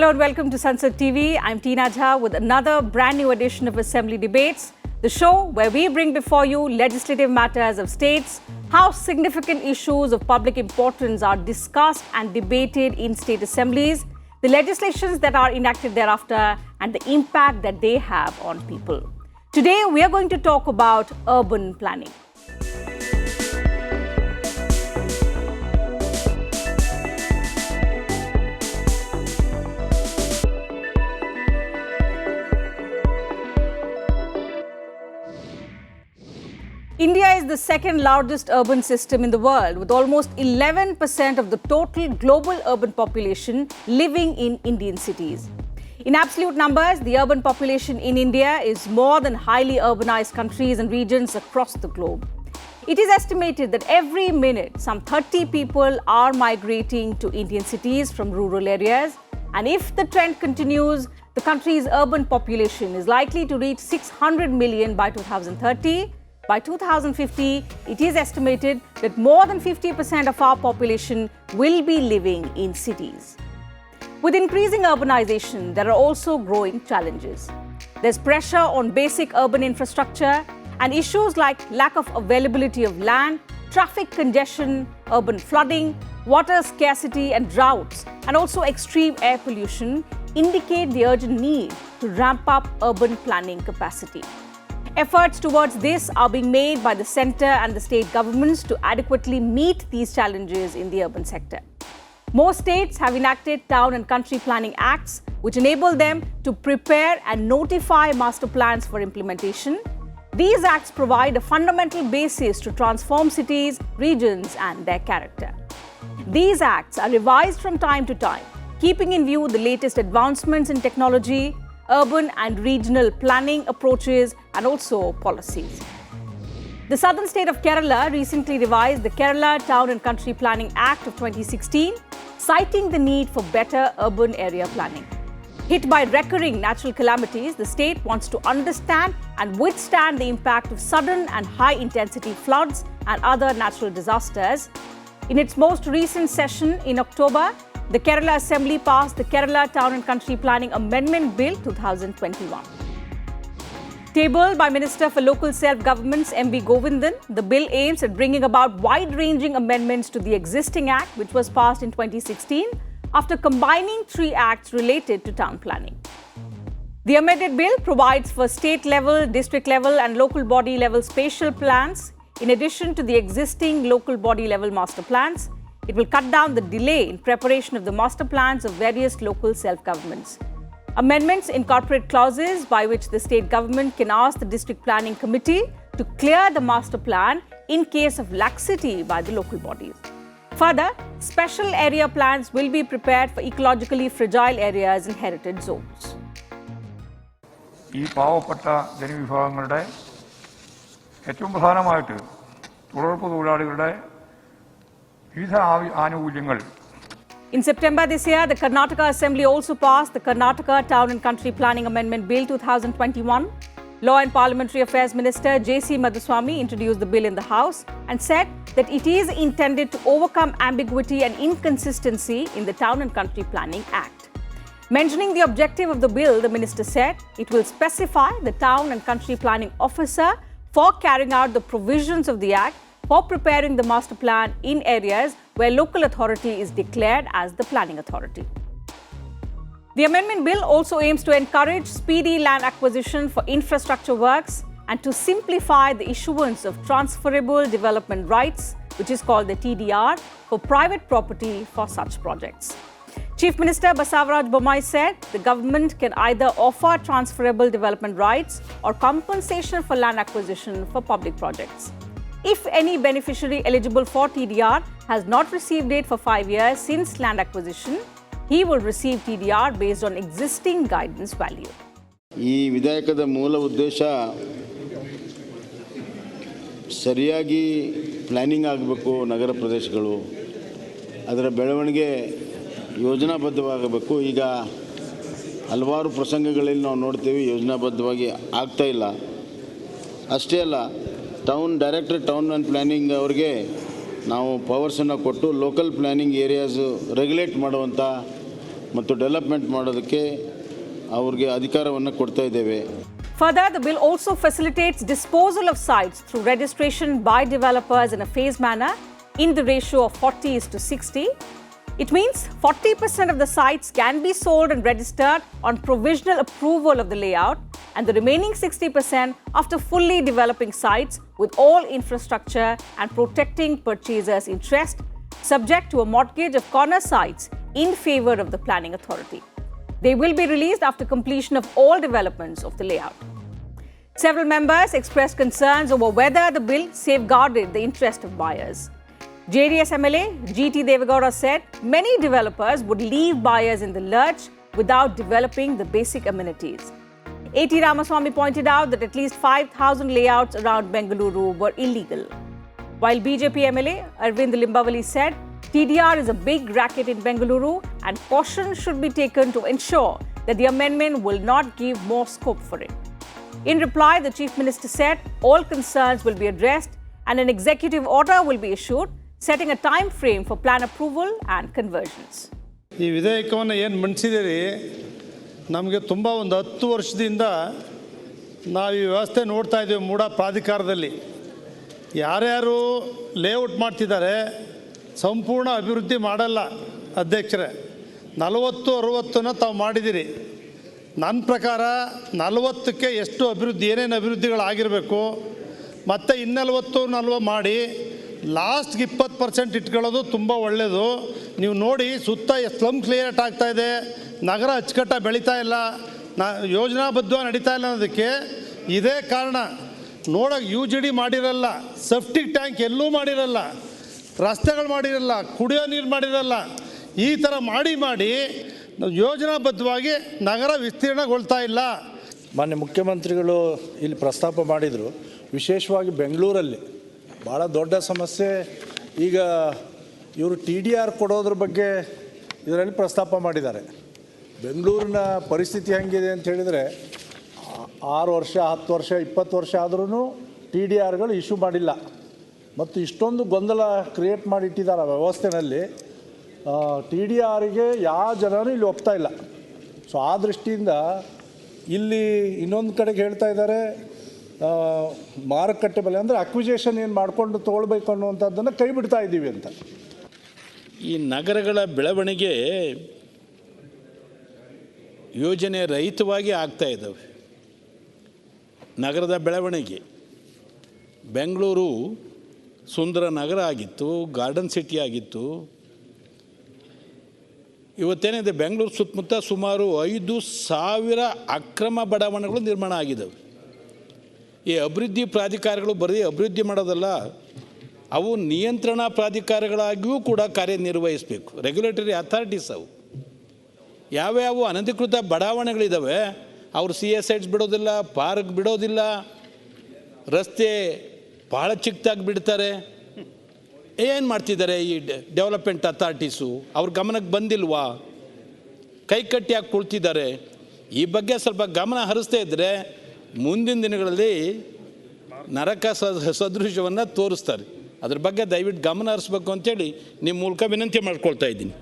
Hello and welcome to Sunset TV. I'm Tina Jha with another brand new edition of Assembly Debates, the show where we bring before you legislative matters of states, how significant issues of public importance are discussed and debated in state assemblies, the legislations that are enacted thereafter, and the impact that they have on people. Today, we are going to talk about urban planning. India is the second largest urban system in the world, with almost 11% of the total global urban population living in Indian cities. In absolute numbers, the urban population in India is more than highly urbanized countries and regions across the globe. It is estimated that every minute, some 30 people are migrating to Indian cities from rural areas. And if the trend continues, the country's urban population is likely to reach 600 million by 2030. By 2050, it is estimated that more than 50% of our population will be living in cities. With increasing urbanization, there are also growing challenges. There's pressure on basic urban infrastructure and issues like lack of availability of land, traffic congestion, urban flooding, water scarcity and droughts, and also extreme air pollution indicate the urgent need to ramp up urban planning capacity. Efforts towards this are being made by the centre and the state governments to adequately meet these challenges in the urban sector. Most states have enacted Town and Country Planning Acts, which enable them to prepare and notify master plans for implementation. These acts provide a fundamental basis to transform cities, regions, and their character. These acts are revised from time to time, keeping in view the latest advancements in technology, urban and regional planning approaches, and also policies. The southern state of Kerala recently revised the Kerala Town and Country Planning Act of 2016, citing the need for better urban area planning. Hit by recurring natural calamities, the state wants to understand and withstand the impact of sudden and high-intensity floods and other natural disasters. In its most recent session in October, the Kerala Assembly passed the Kerala Town and Country Planning Amendment Bill 2021. Tabled by Minister for Local Self-Governments M.V. Govindan, the bill aims at bringing about wide-ranging amendments to the existing act, which was passed in 2016, after combining 3 acts related to town planning. The amended bill provides for state-level, district-level and local body-level spatial plans, in addition to the existing local body-level master plans. It will cut down the delay in preparation of the master plans of various local self-governments. Amendments incorporate clauses by which the state government can ask the district planning committee to clear the master plan in case of laxity by the local bodies. Further, special area plans will be prepared for ecologically fragile areas and heritage zones. ഈ പാവപ്പെട്ട ജനവിഭാഗങ്ങളുടെ ഏറ്റവും പ്രധാനമായിട്ട് തൊഴിലുറപ്പ് തൊഴിലാളികളുടെ In September this year, the Karnataka Assembly also passed the Karnataka Town and Country Planning Amendment Bill 2021. Law and Parliamentary Affairs Minister J.C. Madhuswamy introduced the bill in the House and said that it is intended to overcome ambiguity and inconsistency in the Town and Country Planning Act. Mentioning the objective of the bill, the minister said it will specify the Town and Country Planning Officer for carrying out the provisions of the Act for preparing the master plan in areas where local authority is declared as the planning authority. The amendment bill also aims to encourage speedy land acquisition for infrastructure works and to simplify the issuance of transferable development rights, which is called the TDR, for private property for such projects. Chief Minister Basavaraj Bommai said the government can either offer transferable development rights or compensation for land acquisition for public projects. If any beneficiary eligible for TDR has not received it for 5 years since land acquisition, he will receive TDR based on existing guidance value. ಈ ವಿಧೇಯಕದ ಮೂಲ ಉದ್ದೇಶ ಸರಿಯಾಗಿ planning ಆಗಬೇಕು, ನಗರ ಪ್ರದೇಶಗಳು ಅದರ ಬೆಳವಣಿಗೆ ಯೋಜನಾಬದ್ಧವಾಗಬೇಕು. ಈಗ ಹಲವಾರು ಪ್ರಸಂಗಗಳಲ್ಲಿ ನಾವು ನೋಡ್ತೀವಿ ಯೋಜನಾಬದ್ಧವಾಗಿ ಆಗ್ತಾ ಇಲ್ಲ. ಅಷ್ಟೇ ಅಲ್ಲ, ಡೈರೆಕ್ಟರ್ ಟೌನ್ ಆ್ಯಂಡ್ ಪ್ಲ್ಯಾನಿಂಗ್ ಅವ್ರಿಗೆ ನಾವು ಪವರ್ಸನ್ನು ಕೊಟ್ಟು ಲೋಕಲ್ ಪ್ಲ್ಯಾನಿಂಗ್ ಏರಿಯಾಸು ರೆಗ್ಯುಲೇಟ್ ಮಾಡುವಂಥ ಮತ್ತು ಡೆವಲಪ್ಮೆಂಟ್ ಮಾಡೋದಕ್ಕೆ ಅವ್ರಿಗೆ ಅಧಿಕಾರವನ್ನು ಕೊಡ್ತಾ ಇದ್ದೇವೆ. Further, the bill also facilitates disposal of sites through registration by developers in a phased manner in the ratio of 40:60. It means 40% of the sites can be sold and registered on provisional approval of the layout, and the remaining 60% after fully developing sites with all infrastructure and protecting purchasers' interest, subject to a mortgage of corner sites in favor of the planning authority. They will be released after completion of all developments of the layout. Several members expressed concerns over whether the bill safeguarded the interest of buyers. JDS MLA GT Devagowda said many developers would leave buyers in the lurch without developing the basic amenities. A.T. Ramaswamy pointed out that at least 5,000 layouts around Bengaluru were illegal. While BJP MLA Arvind Limbavali said TDR is a big racket in Bengaluru and caution should be taken to ensure that the amendment will not give more scope for it. In reply, the Chief Minister said all concerns will be addressed and an executive order will be issued, setting a time frame for plan approval and conversions. ಈ ವಿಧೇಯಕವನ್ನು ಏನು ಮಂಡಿಸಿದ್ದೀರಿ, ನಮಗೆ ತುಂಬ ಒಂದು 10 ವರ್ಷದಿಂದ ನಾವು ಈ ವ್ಯವಸ್ಥೆ ನೋಡ್ತಾ ಇದ್ದೀವಿ. ಮೂಡ ಪ್ರಾಧಿಕಾರದಲ್ಲಿ ಯಾರ್ಯಾರು ಲೇಔಟ್ ಮಾಡ್ತಿದ್ದಾರೆ ಸಂಪೂರ್ಣ ಅಭಿವೃದ್ಧಿ ಮಾಡಲ್ಲ. ಅಧ್ಯಕ್ಷರೇ, 40-60 ತಾವು ಮಾಡಿದ್ದೀರಿ. ನನ್ನ ಪ್ರಕಾರ 40ಕ್ಕೆ ಎಷ್ಟು ಅಭಿವೃದ್ಧಿ, ಏನೇನು ಅಭಿವೃದ್ಧಿಗಳಾಗಿರಬೇಕು, ಮತ್ತು 40 ಮಾಡಿ ಲಾಸ್ಟ್ಗೆ 20% ಇಟ್ಕೊಳ್ಳೋದು ತುಂಬ ಒಳ್ಳೆಯದು. ನೀವು ನೋಡಿ, ಸುತ್ತ ಸ್ಲಮ್ ಕ್ಲಿಯರ್ ಆಗ್ತಾಯಿದೆ, ನಗರ ಅಚ್ಚುಕಟ್ಟ ಬೆಳೀತಾ ಇಲ್ಲ, ಯೋಜನಾಬದ್ಧ ನಡೀತಾ ಇಲ್ಲ ಅನ್ನೋದಕ್ಕೆ ಇದೇ ಕಾರಣ. ನೋಡೋಕೆ UGD ಮಾಡಿರಲ್ಲ, ಸೆಪ್ಟಿಕ್ ಟ್ಯಾಂಕ್ ಎಲ್ಲೂ ಮಾಡಿರಲ್ಲ, ರಸ್ತೆಗಳು ಮಾಡಿರಲ್ಲ, ಕುಡಿಯೋ ನೀರು ಮಾಡಿರಲ್ಲ. ಈ ಥರ ಮಾಡಿ ಯೋಜನಾಬದ್ಧವಾಗಿ ನಗರ ವಿಸ್ತೀರ್ಣಗೊಳ್ತಾ ಇಲ್ಲ. ಮಾನ್ಯ ಮುಖ್ಯಮಂತ್ರಿಗಳು ಇಲ್ಲಿ ಪ್ರಸ್ತಾಪ ಮಾಡಿದರು. ವಿಶೇಷವಾಗಿ ಬೆಂಗಳೂರಲ್ಲಿ ಭಾಳ ದೊಡ್ಡ ಸಮಸ್ಯೆ. ಈಗ ಇವರು TDR ಕೊಡೋದ್ರ ಬಗ್ಗೆ ಇದರಲ್ಲಿ ಪ್ರಸ್ತಾಪ ಮಾಡಿದ್ದಾರೆ. ಬೆಂಗಳೂರಿನ ಪರಿಸ್ಥಿತಿ ಹೆಂಗಿದೆ ಅಂತ ಹೇಳಿದರೆ 6 ವರ್ಷ 10 ವರ್ಷ 20 ವರ್ಷ ಆದ್ರೂ TDRಗಳು ಇಶ್ಯೂ ಮಾಡಿಲ್ಲ. ಮತ್ತು ಇಷ್ಟೊಂದು ಗೊಂದಲ ಕ್ರಿಯೇಟ್ ಮಾಡಿಟ್ಟಿದ್ದಾರೆ ಆ ವ್ಯವಸ್ಥೆಯಲ್ಲಿ. TDRಗೆ ಯಾವ ಜನರೂ ಇಲ್ಲಿ ಒಪ್ತಾ ಇಲ್ಲ. ಸೊ ಆ ದೃಷ್ಟಿಯಿಂದ ಇಲ್ಲಿ ಇನ್ನೊಂದು ಕಡೆಗೆ ಹೇಳ್ತಾ ಇದ್ದಾರೆ, ಮಾರುಕಟ್ಟೆ ಬೆಲೆ ಅಂದರೆ ಅಕ್ವಿಜೇಷನ್ ಏನು ಮಾಡಿಕೊಂಡು ತೊಗೊಳ್ಬೇಕು ಅನ್ನುವಂಥದ್ದನ್ನು ಕೈ ಬಿಡ್ತಾ ಇದ್ದೀವಿ ಅಂತ. ಈ ನಗರಗಳ ಬೆಳವಣಿಗೆ ಯೋಜನೆ ರಹಿತವಾಗಿ ಆಗ್ತಾ ಇದ್ದಾವೆ. ನಗರದ ಬೆಳವಣಿಗೆ ಬೆಂಗಳೂರು ಸುಂದರ ನಗರ ಆಗಿತ್ತು, ಗಾರ್ಡನ್ ಸಿಟಿ ಆಗಿತ್ತು. ಇವತ್ತೇನಿದೆ, ಬೆಂಗಳೂರು ಸುತ್ತಮುತ್ತ ಸುಮಾರು 5,000 ಅಕ್ರಮ ಬಡಾವಣೆಗಳು ನಿರ್ಮಾಣ ಆಗಿದ್ದಾವೆ. ಈ ಅಭಿವೃದ್ಧಿ ಪ್ರಾಧಿಕಾರಗಳು ಬರೀ ಅಭಿವೃದ್ಧಿ ಮಾಡೋದಲ್ಲ, ಅವು ನಿಯಂತ್ರಣ ಪ್ರಾಧಿಕಾರಗಳಾಗಿಯೂ ಕೂಡ ಕಾರ್ಯನಿರ್ವಹಿಸಬೇಕು. ರೆಗ್ಯುಲೇಟರಿ ಅಥಾರಿಟೀಸ್ ಅವು. ಯಾವ್ಯಾವ ಅನಧಿಕೃತ ಬಡಾವಣೆಗಳಿದ್ದಾವೆ ಅವರು CSIs ಬಿಡೋದಿಲ್ಲ, ಪಾರ್ಕ್ ಬಿಡೋದಿಲ್ಲ, ರಸ್ತೆ ಭಾಳ ಚಿಕ್ಕದಾಗಿ ಬಿಡ್ತಾರೆ. ಏನು ಮಾಡ್ತಿದ್ದಾರೆ ಈ ಡೆವಲಪ್ಮೆಂಟ್ ಅಥಾರಿಟೀಸು? ಅವ್ರ ಗಮನಕ್ಕೆ ಬಂದಿಲ್ವಾ? ಕೈಕಟ್ಟಿ ಹಾಕಿ ಕುಳ್ತಿದ್ದಾರೆ. ಈ ಬಗ್ಗೆ ಸ್ವಲ್ಪ ಗಮನ ಹರಿಸ್ತಾ ಇದ್ದರೆ ಮುಂದಿನ ದಿನಗಳಲ್ಲಿ ನರಕ ಸದೃಶವನ್ನು ತೋರಿಸ್ತಾರೆ. ಅದ್ರ ಬಗ್ಗೆ ದಯವಿಟ್ಟು ಗಮನ ಹರಿಸ್ಬೇಕು ಅಂತೇಳಿ ನಿಮ್ಮ ಮೂಲಕ ವಿನಂತಿ ಮಾಡ್ಕೊಳ್ತಾ ಇದ್ದೀನಿ.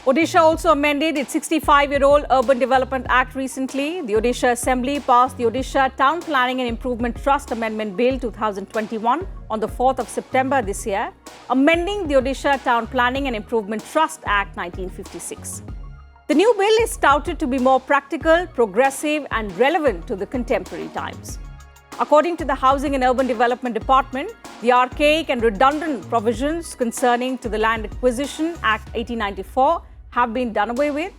Odisha also amended its 65-year-old Urban Development Act recently. The Odisha Assembly passed the Odisha Town Planning and Improvement Trust Amendment Bill 2021 on the 4th of September this year, amending the Odisha Town Planning and Improvement Trust Act 1956. The new bill is touted to be more practical, progressive and relevant to the contemporary times. According to the Housing and Urban Development Department, the archaic and redundant provisions concerning to the Land Acquisition Act 1894 have been done away with.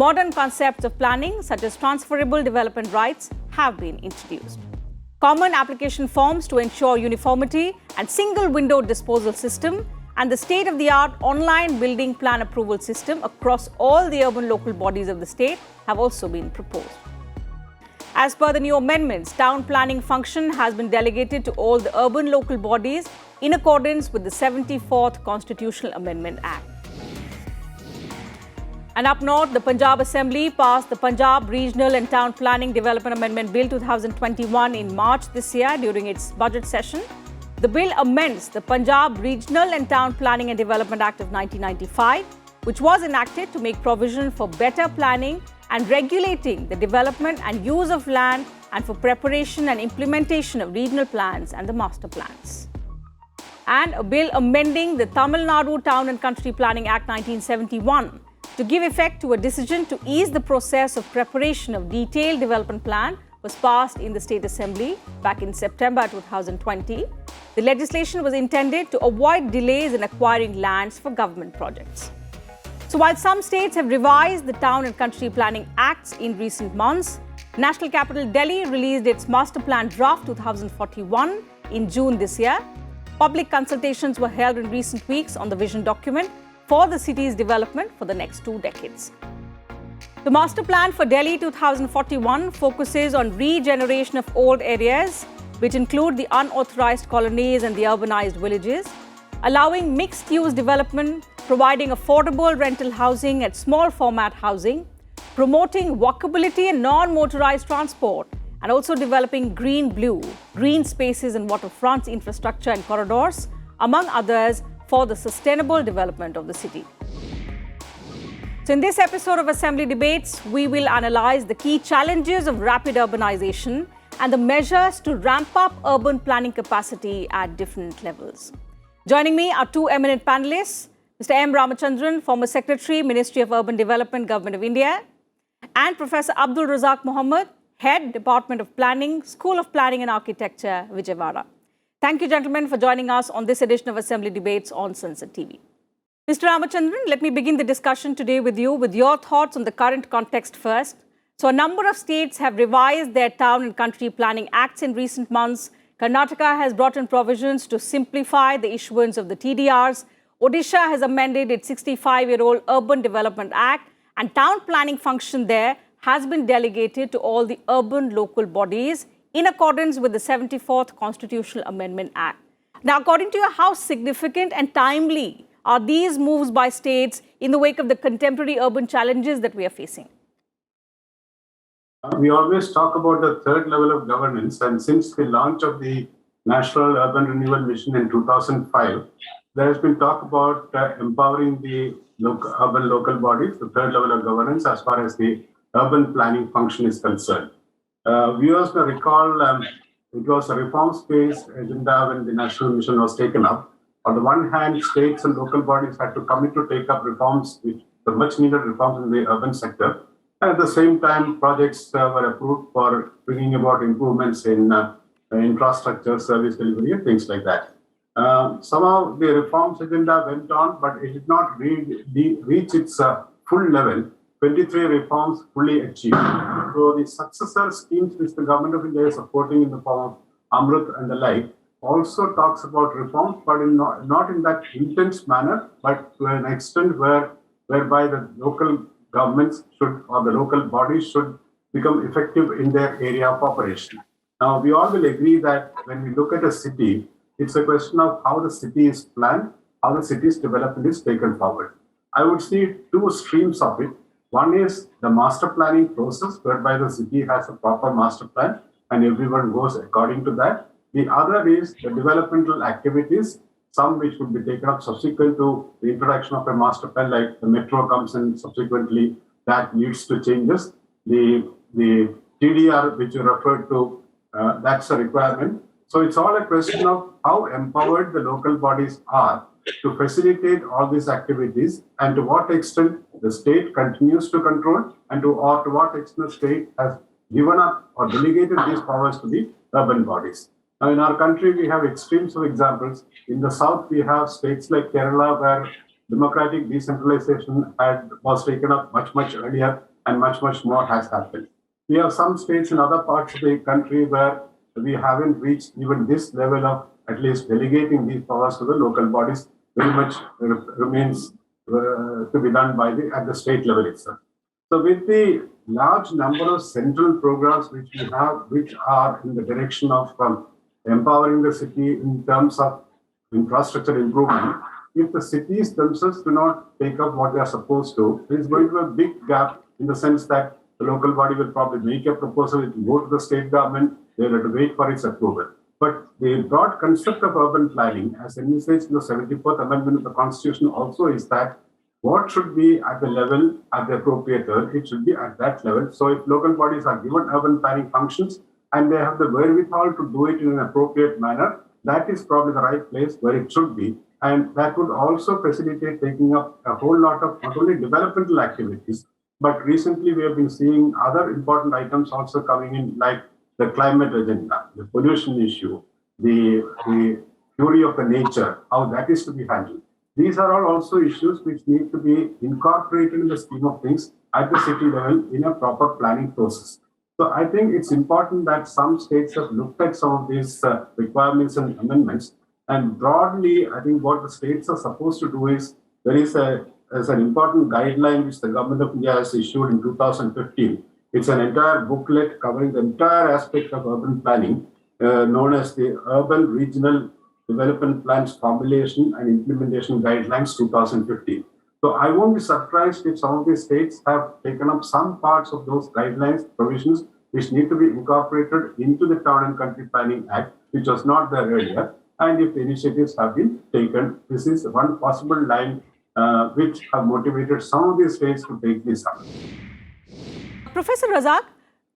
Modern concepts of planning, such as transferable development rights, have been introduced. Common application forms to ensure uniformity and single-window disposal system and the state-of-the-art online building plan approval system across all the urban local bodies of the state have also been proposed. As per the new amendments, town planning function has been delegated to all the urban local bodies in accordance with the 74th Constitutional Amendment Act. And up north, the Punjab Assembly passed the Punjab Regional and Town Planning Development Amendment Bill 2021 in March this year during its budget session. The bill amends the Punjab Regional and Town Planning and Development Act of 1995 which was enacted to make provision for better planning and regulating the development and use of land and for preparation and implementation of regional plans and the master plans. And a bill amending the Tamil Nadu Town and Country Planning Act 1971 to give effect to a decision to ease the process of preparation of detailed development plan was passed in the State Assembly back in September 2020. The legislation was intended to avoid delays in acquiring lands for government projects. So while some states have revised the Town and Country Planning Acts in recent months, National Capital Delhi released its Master Plan Draft 2041 in June this year. Public consultations were held in recent weeks on the vision document for the city's development for the next 2 decades. The Master Plan for Delhi 2041 focuses on regeneration of old areas, which include the unauthorized colonies and the urbanized villages, allowing mixed-use development, providing affordable rental housing and small format housing, promoting walkability and non-motorized transport, and also developing green-blue, green spaces and waterfronts infrastructure and corridors, among others, for the sustainable development of the city. So in this episode of Assembly Debates, we will analyze the key challenges of rapid urbanization and the measures to ramp up urban planning capacity at different levels. Joining me are two eminent panelists, Mr. M. Ramachandran, former Secretary, Ministry of Urban Development, Government of India, and Professor Abdul Razak Mohammed, Head, Department of Planning, School of Planning and Architecture, Vijayawada. Thank you, gentlemen, for joining us on this edition of Assembly Debates on Sunset TV. Mr. Ramachandran, let me begin the discussion today with you with your thoughts on the current context first. So a number of states have revised their town and country planning acts in recent months. Karnataka has brought in provisions to simplify the issuance of the TDRs. Odisha has amended its 65-year-old Urban Development Act, and town planning function there has been delegated to all the urban local bodies in accordance with the 74th Constitutional Amendment Act. Now, according to you, how significant and timely are these moves by states in the wake of the contemporary urban challenges that we are facing? We always talk about the third level of governance, and since the launch of the National Urban Renewal Mission in 2005, there has been talk about empowering the urban local bodies, the third level of governance, as far as the urban planning function is concerned. Viewers may recall it was a reforms-based agenda when the national mission was taken up. On the one hand, states and local bodies had to commit to take up reforms, which were much needed reforms in the urban sector. And at the same time, projects were approved for bringing about improvements in infrastructure, service delivery, and things like that. Somehow the reforms agenda went on, but it did not reach its full level. 23 reforms fully achieved. So the successor schemes which the government of India is supporting in the form of Amrut and the like also talks about reforms, but not in that intense manner, but to an extent whereby the local governments should, or the local bodies should become effective in their area of operation. Now, we all will agree that when we look at a city, it's a question of how the city is planned, how the city's development is taken forward. I would see two streams of it. One is the master planning process, whereby the city has a proper master plan and everyone goes according to that. The other is the developmental activities, some which would be taken up subsequent to the introduction of a master plan, like the metro comes in subsequently, that leads to changes. The TDR, which you referred to, that's a requirement. So it's all a question of how empowered the local bodies are to facilitate all these activities, and to what extent the state continues to control, and to what extent the state has given up or delegated these powers to the urban bodies. Now, in our country, we have extremes of examples. In the south, we have states like Kerala, where democratic decentralization was taken up much earlier, and much more has happened. We have some states in other parts of the country where we haven't reached even this level of at least delegating these powers to the local bodies. Very much remains to be done at the state level itself. So with the large number of central programs which we have, which are in the direction of empowering the city in terms of infrastructure improvement, if the cities themselves do not take up what they are supposed to, there is going to be a big gap, in the sense that the local body will probably make a proposal, it will go to the state government, they will have to wait for its approval. But the broad concept of urban planning, as envisaged in the 74th Amendment of the Constitution, also is that what should be at the level, at the appropriate level, it should be at that level. So if local bodies are given urban planning functions and they have the wherewithal to do it in an appropriate manner, that is probably the right place where it should be. And that would also facilitate taking up a whole lot of not only developmental activities, but recently we have been seeing other important items also coming in, like the climate agenda, the pollution issue, the theory of the nature, how that is to be handled. These are all also issues which need to be incorporated in the scheme of things at the city level in a proper planning process. So I think it's important that some states have looked at some of these requirements and amendments. And broadly, I think what the states are supposed to do is there is an important guideline which the government of India has issued in 2015. It's an entire booklet covering the entire aspect of urban planning, known as the Urban Regional Development Plans Formulation and Implementation Guidelines 2015. So I won't be surprised if some of these states have taken up some parts of those guidelines, provisions, which need to be incorporated into the Town and Country Planning Act, which was not there earlier. And if the initiatives have been taken, this is one possible line which have motivated some of these states to take this up. Professor Razak,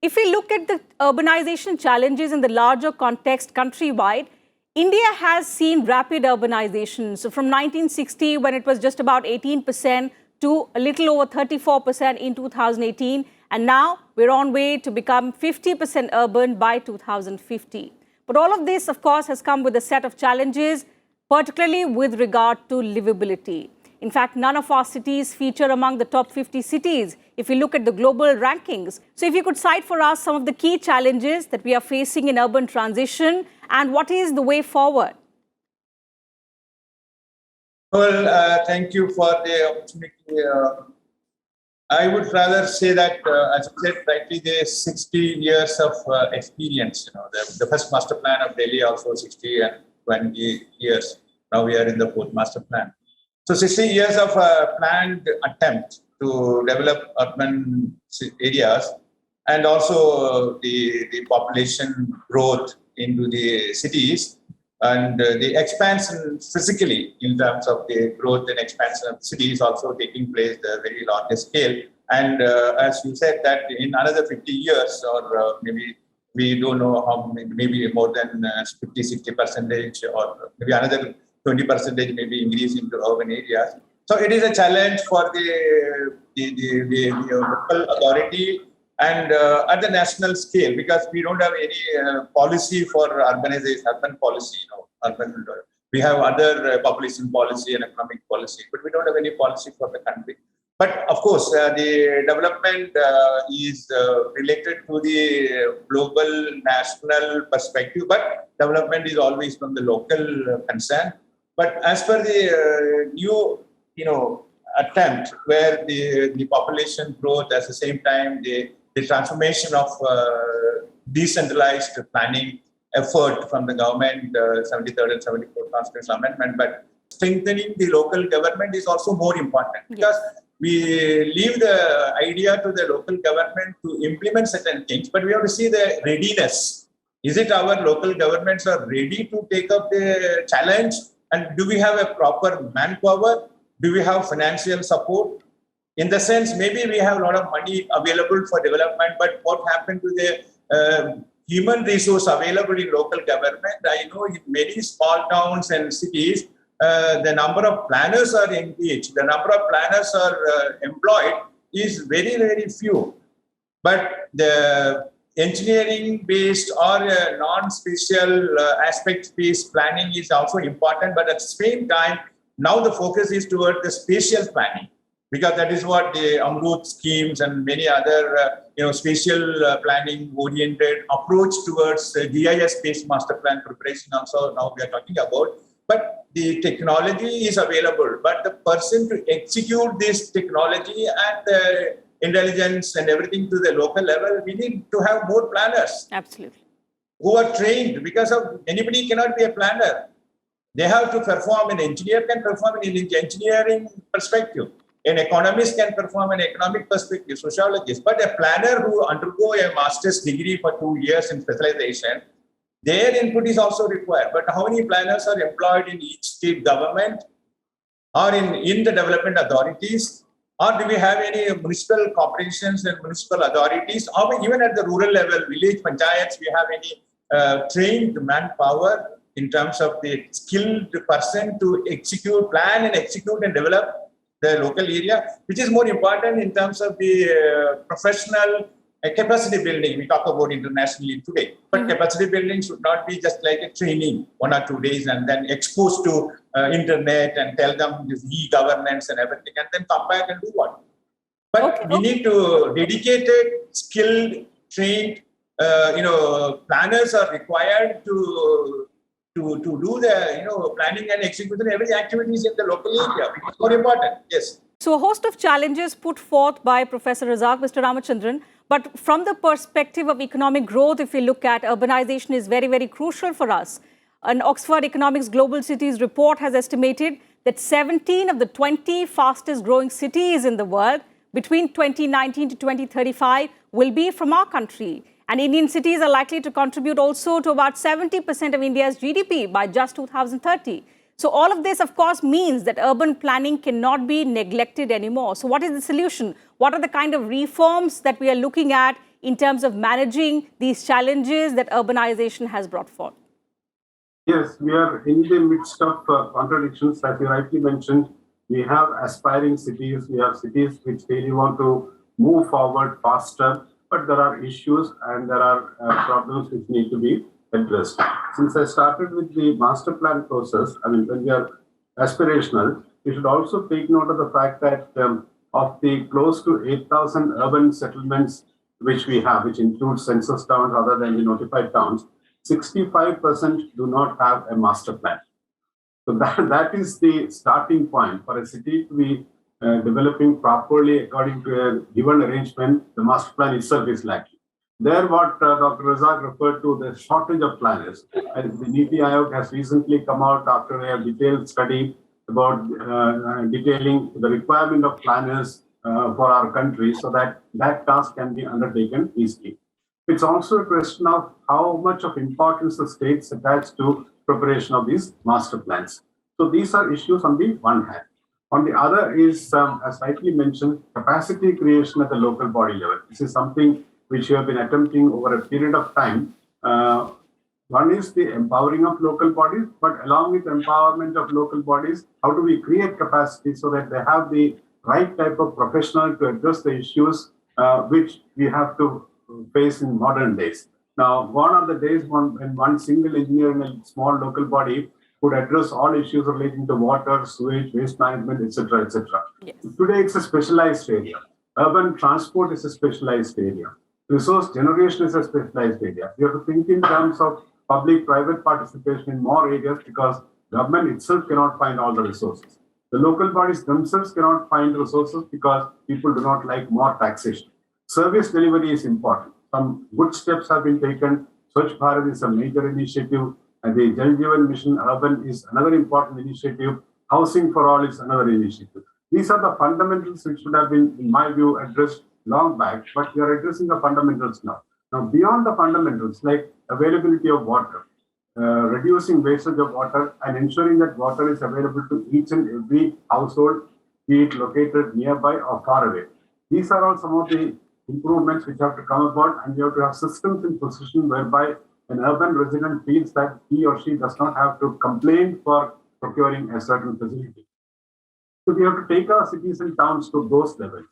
if we look at the urbanization challenges in the larger context countrywide, India has seen rapid urbanization. So from 1960, when it was just about 18%, to a little over 34% in 2018. And now we're on way to become 50% urban by 2050. But all of this, of course, has come with a set of challenges, particularly with regard to livability. In fact, none of our cities feature among the top 50 cities if we look at the global rankings. So if you could cite for us some of the key challenges that we are facing in urban transition and what is the way forward? Well, thank you for the opportunity. I would rather say that, as I said, rightly, there's 60 years of experience. You know, the first master plan of Delhi also 60 and 20 years. Now we are in the fourth master plan. So 60 years of planned attempt to develop urban areas, and also the population growth into the cities, and the expansion physically in terms of the growth and expansion of cities also taking place at a very large scale. And as you said, that in another 50 years, or maybe we don't know how, maybe more than 50-60%, or maybe another 20% maybe increase into urban areas. So it is a challenge for the local authority and at the national scale, because we don't have any policy for urbanization, urban policy, urban. We have other population policy and economic policy, but we don't have any policy for the country. But of course, the development is related to the global national perspective, but development is always from the local concern. But as per the new, attempt where the population growth at the same time, the transformation of decentralized planning effort from the government, 73rd and 74th Constitutional Amendment, but strengthening the local government is also more important, because we leave the idea to the local government to implement certain things, but we have to see the readiness. Is it our local governments are ready to take up the challenge? And do we have a proper manpower? Do we have financial support? In the sense, maybe we have a lot of money available for development, but what happened to the human resource available in local government? I know in many small towns and cities, the number of planners are engaged, the number of planners are employed is very, very few. But the engineering-based or non-spatial aspect-based planning is also important. But at the same time, now the focus is toward the spatial planning, because that is what the AMRUT schemes and many other spatial planning-oriented approach towards GIS-based master plan preparation also now we are talking about. But the technology is available, but the person to execute this technology and the intelligence and everything to the local level, we need to have more planners. Absolutely. Who are trained, because of anybody cannot be a planner. They have to perform, an engineer can perform in engineering perspective. An economist can perform an economic perspective, sociologist. But a planner who undergo a master's degree for 2 years in specialization, their input is also required. But how many planners are employed in each state government? or in the development authorities, or do we have any municipal corporations and municipal authorities, or even at the rural level, village panchayats, we have any trained manpower in terms of the skilled person to execute, plan and execute and develop the local area, which is more important in terms of the professional capacity building we talk about internationally today. But capacity building should not be just like a training 1 or 2 days and then exposed to internet and tell them this e-governance and everything and then come back and do what? But we need to dedicated, skilled, trained, planners are required to do the planning and execution every activities in the local area, which is more important. Yes. So a host of challenges put forth by Professor Razak, Mr. Ramachandran, but from the perspective of economic growth, if we look at urbanization is very, very crucial for us. An Oxford Economics Global Cities report has estimated that 17 of the 20 fastest growing cities in the world between 2019 to 2035 will be from our country. And Indian cities are likely to contribute also to about 70% of India's GDP by just 2030. So all of this, of course, means that urban planning cannot be neglected anymore. So what is the solution? What are the kind of reforms that we are looking at in terms of managing these challenges that urbanization has brought forth? Yes, we are in the midst of contradictions. As you rightly mentioned, we have aspiring cities. We have cities which really want to move forward faster, but there are issues and there are problems which need to be addressed. Since I started with the master plan process, when we are aspirational, we should also take note of the fact that of the close to 8,000 urban settlements which we have, which includes census towns other than the notified towns, 65% do not have a master plan. So that is the starting point for a city to be developing properly according to a given arrangement. The master plan itself is lacking. There, what Dr. Razak referred to, the shortage of planners. And the NITI Aayog has recently come out after a detailed study about detailing the requirement of planners for our country so that that task can be undertaken easily. It's also a question of how much of importance the states attach to preparation of these master plans. So these are issues on the one hand. On the other is, as rightly mentioned, capacity creation at the local body level. This is something which we have been attempting over a period of time. One is the empowering of local bodies, but along with empowerment of local bodies, how do we create capacity so that they have the right type of professional to address the issues which we have to face in modern days. Now, gone are the days when one single engineer in a small local body could address all issues relating to water, sewage, waste management, etc., etc. Yes. Today, it's a specialized area. Urban transport is a specialized area. Resource generation is a specialized area. We have to think in terms of public-private participation in more areas because government itself cannot find all the resources. The local bodies themselves cannot find resources because people do not like more taxation. Service delivery is important. Some good steps have been taken. Swachh Bharat is a major initiative. And the Jal Jeevan Mission Urban is another important initiative. Housing for all is another initiative. These are the fundamentals which should have been, in my view, addressed long back, but we are addressing the fundamentals now. Now, beyond the fundamentals, like availability of water, reducing wastage of water, and ensuring that water is available to each and every household, be it located nearby or far away. These are all some of the improvements which have to come about, and we have to have systems in position whereby an urban resident feels that he or she does not have to complain for procuring a certain facility. So we have to take our cities and towns to those levels.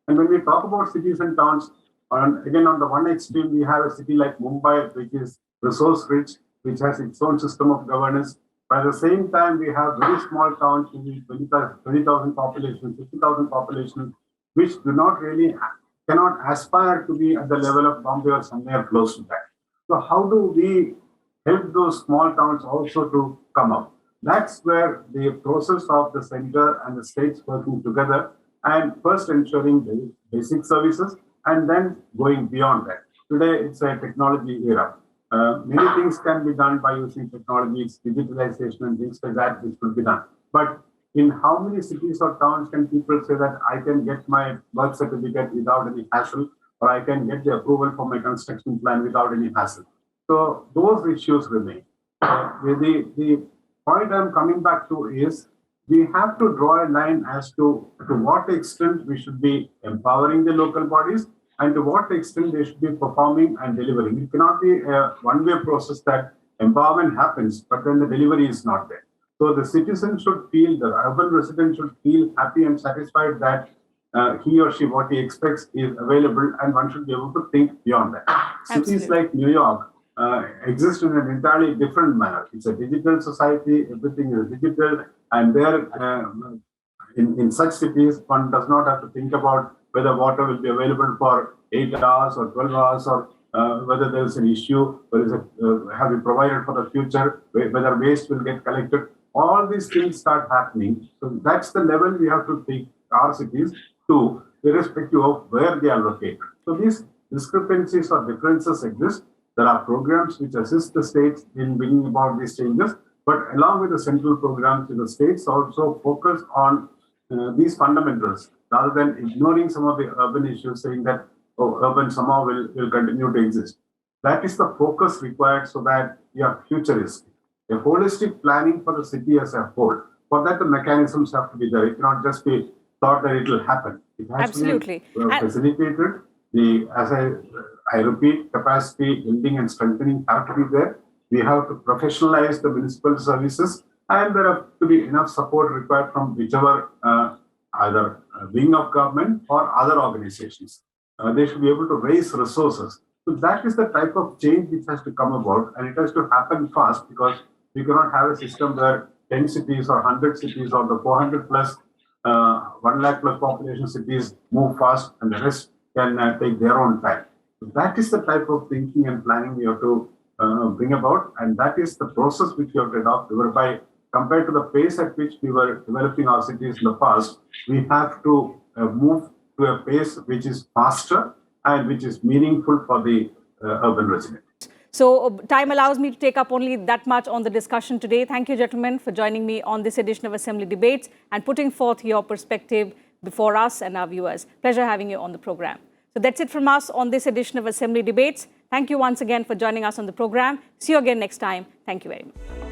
And when we talk about cities and towns, again, on the one extreme, we have a city like Mumbai, which is resource rich, which has its own system of governance. But at the same time, we have very small towns, 20,000 population, 50,000 population, which do not really, cannot aspire to be at the level of Bombay or somewhere close to that. So how do we help those small towns also to come up? That's where the process of the center and the states working together and first ensuring the basic services and then going beyond that. Today, it's a technology era. Many things can be done by using technologies, digitalization and things like that, which could be done. But in how many cities or towns can people say that I can get my birth certificate without any hassle, or I can get the approval for my construction plan without any hassle? So those issues remain. The point I'm coming back to is we have to draw a line as to what extent we should be empowering the local bodies and to what extent they should be performing and delivering. It cannot be a one-way process that empowerment happens, but then the delivery is not there. So the citizen should feel, the urban resident should feel happy and satisfied that he or she, what he expects is available, and one should be able to think beyond that. Absolutely. Cities like New York exist in an entirely different manner. It's a digital society, everything is digital, and there, in such cities, one does not have to think about whether water will be available for 8 hours or 12 hours, or whether there is an issue, have we provided for the future, whether waste will get collected. All these things start happening. So that's the level we have to take our cities to, irrespective of where they are located. So these discrepancies or differences exist. There are programs which assist the states in bringing about these changes, but along with the central programs, the states also focus on these fundamentals rather than ignoring some of the urban issues, saying that urban somehow will continue to exist. That is the focus required so that you are futuristic. A holistic planning for the city as a whole. For that, the mechanisms have to be there. It cannot just be thought that it will happen. It has Absolutely. to be facilitated. As I repeat, capacity building and strengthening have to be there. We have to professionalize the municipal services, and there have to be enough support required from whichever either wing of government or other organizations. They should be able to raise resources. So that is the type of change which has to come about, and it has to happen fast, because we cannot have a system where 10 cities or 100 cities or the 400 plus, 1 lakh plus population cities move fast and the rest can take their own time. So that is the type of thinking and planning we have to bring about, and that is the process which we have to adopt, whereby compared to the pace at which we were developing our cities in the past, we have to move to a pace which is faster and which is meaningful for the urban resident. So time allows me to take up only that much on the discussion today. Thank you, gentlemen, for joining me on this edition of Assembly Debates and putting forth your perspective before us and our viewers. Pleasure having you on the program. So that's it from us on this edition of Assembly Debates. Thank you once again for joining us on the program. See you again next time. Thank you very much.